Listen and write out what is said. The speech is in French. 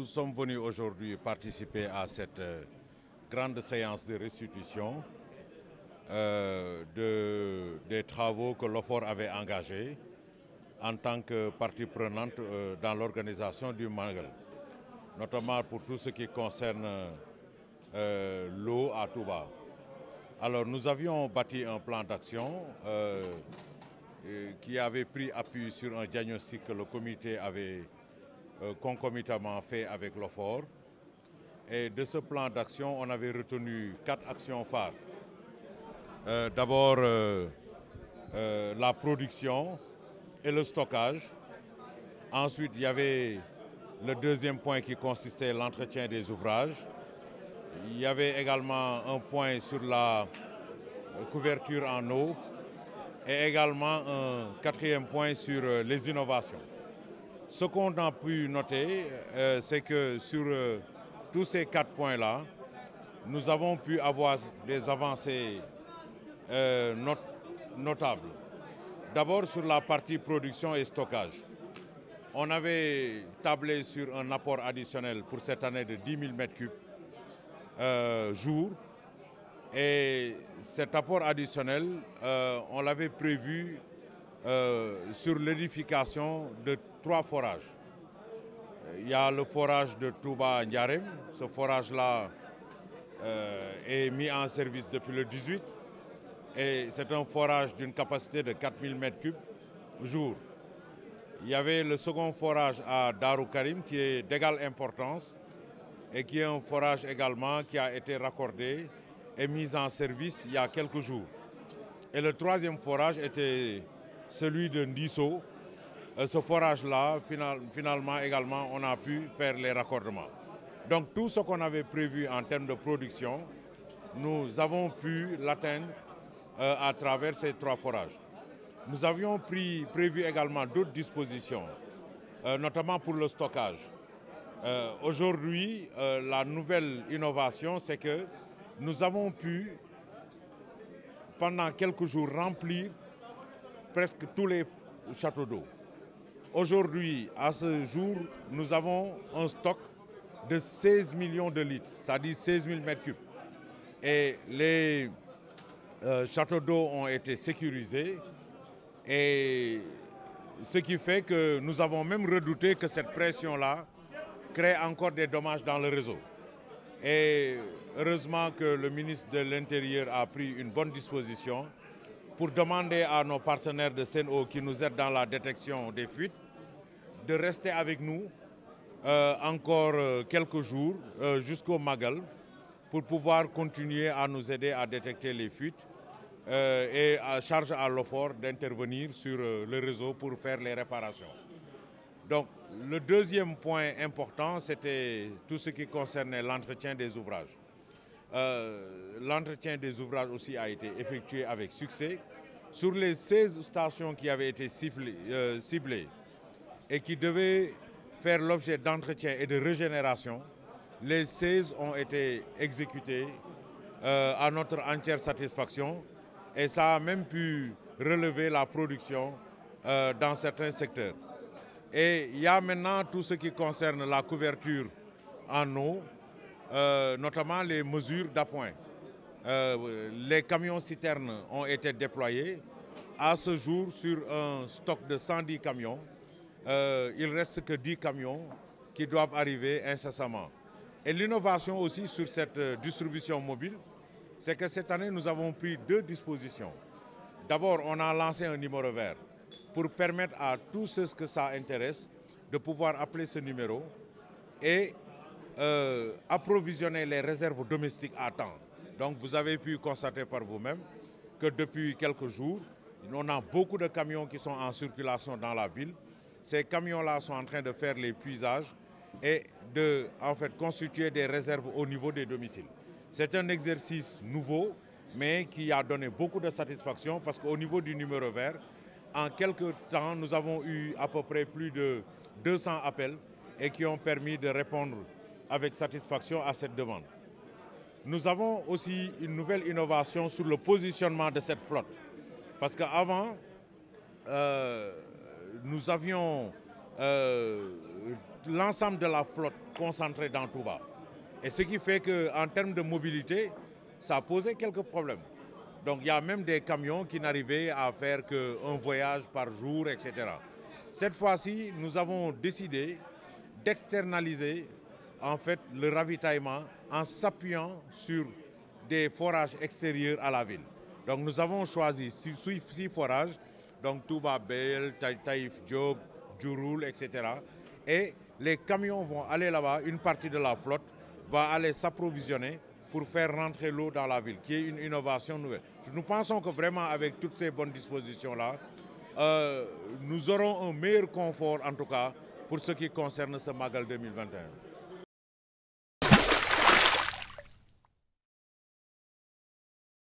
Nous sommes venus aujourd'hui participer à cette grande séance de restitution des travaux que l'OFOR avait engagés en tant que partie prenante dans l'organisation du Magal, notamment pour tout ce qui concerne l'eau à Touba. Alors nous avions bâti un plan d'action qui avait pris appui sur un diagnostic que le comité avait concomitamment fait avec l'OFOR. Et de ce plan d'action, on avait retenu 4 actions phares. D'abord, la production et le stockage. Ensuite, il y avait le deuxième point qui consistait l'entretien des ouvrages. Il y avait également un point sur la couverture en eau et également un quatrième point sur les innovations. Ce qu'on a pu noter, c'est que sur tous ces 4 points-là, nous avons pu avoir des avancées notables. D'abord sur la partie production et stockage. On avait tablé sur un apport additionnel pour cette année de 10 000 m3 jour. Et cet apport additionnel, on l'avait prévu sur l'édification de 3 forages. Il y a le forage de Touba Ndiarem. Ce forage-là est mis en service depuis le 18. Et c'est un forage d'une capacité de 4 000 m3 jour. Il y avait le second forage à Darou Karim qui est d'égale importance et qui est un forage également qui a été raccordé et mis en service il y a quelques jours. Et le troisième forage était celui de Ndisso. Ce forage-là, finalement également, on a pu faire les raccordements. Donc tout ce qu'on avait prévu en termes de production, nous avons pu l'atteindre à travers ces 3 forages. Nous avions prévu également d'autres dispositions, notamment pour le stockage. Aujourd'hui, la nouvelle innovation, c'est que nous avons pu, pendant quelques jours, remplir presque tous les châteaux d'eau. Aujourd'hui, à ce jour, nous avons un stock de 16 millions de litres, c'est-à-dire 16 000 m3. Et les châteaux d'eau ont été sécurisés, et ce qui fait que nous avons même redouté que cette pression-là crée encore des dommages dans le réseau. Et heureusement que le ministre de l'Intérieur a pris une bonne disposition pour demander à nos partenaires de Sen'Eau qui nous aident dans la détection des fuites de rester avec nous encore quelques jours jusqu'au Magal pour pouvoir continuer à nous aider à détecter les fuites et à charge à l'OFOR d'intervenir sur le réseau pour faire les réparations. Donc le deuxième point important, c'était tout ce qui concernait l'entretien des ouvrages. L'entretien des ouvrages aussi a été effectué avec succès. Sur les 16 stations qui avaient été ciblées et qui devaient faire l'objet d'entretien et de régénération, les 16 ont été exécutées à notre entière satisfaction, et ça a même pu relever la production dans certains secteurs. Et il y a maintenant tout ce qui concerne la couverture en eau, notamment les mesures d'appoint. Les camions citernes ont été déployés. À ce jour, sur un stock de 110 camions, il ne reste que 10 camions qui doivent arriver incessamment. Et l'innovation aussi sur cette distribution mobile, c'est que cette année, nous avons pris 2 dispositions. D'abord, on a lancé un numéro vert pour permettre à tous ceux que ça intéresse de pouvoir appeler ce numéro et approvisionner les réserves domestiques à temps. Donc vous avez pu constater par vous-même que depuis quelques jours, on a beaucoup de camions qui sont en circulation dans la ville. Ces camions-là sont en train de faire les puisages et de constituer des réserves au niveau des domiciles. C'est un exercice nouveau, mais qui a donné beaucoup de satisfaction parce qu'au niveau du numéro vert, en quelques temps, nous avons eu à peu près plus de 200 appels et qui ont permis de répondre avec satisfaction à cette demande. Nous avons aussi une nouvelle innovation sur le positionnement de cette flotte. Parce qu'avant, nous avions l'ensemble de la flotte concentrée dans Touba. Et ce qui fait qu'en termes de mobilité, ça a posé quelques problèmes. Donc il y a même des camions qui n'arrivaient à faire qu'un voyage par jour, etc. Cette fois-ci, nous avons décidé d'externaliser en fait le ravitaillement en s'appuyant sur des forages extérieurs à la ville. Donc nous avons choisi 6 forages, donc Touba Bel, Taïf Diop, Djouroul, etc. Et les camions vont aller là-bas, une partie de la flotte va aller s'approvisionner pour faire rentrer l'eau dans la ville, qui est une innovation nouvelle. Nous pensons que vraiment avec toutes ces bonnes dispositions-là, nous aurons un meilleur confort en tout cas pour ce qui concerne ce Magal 2021.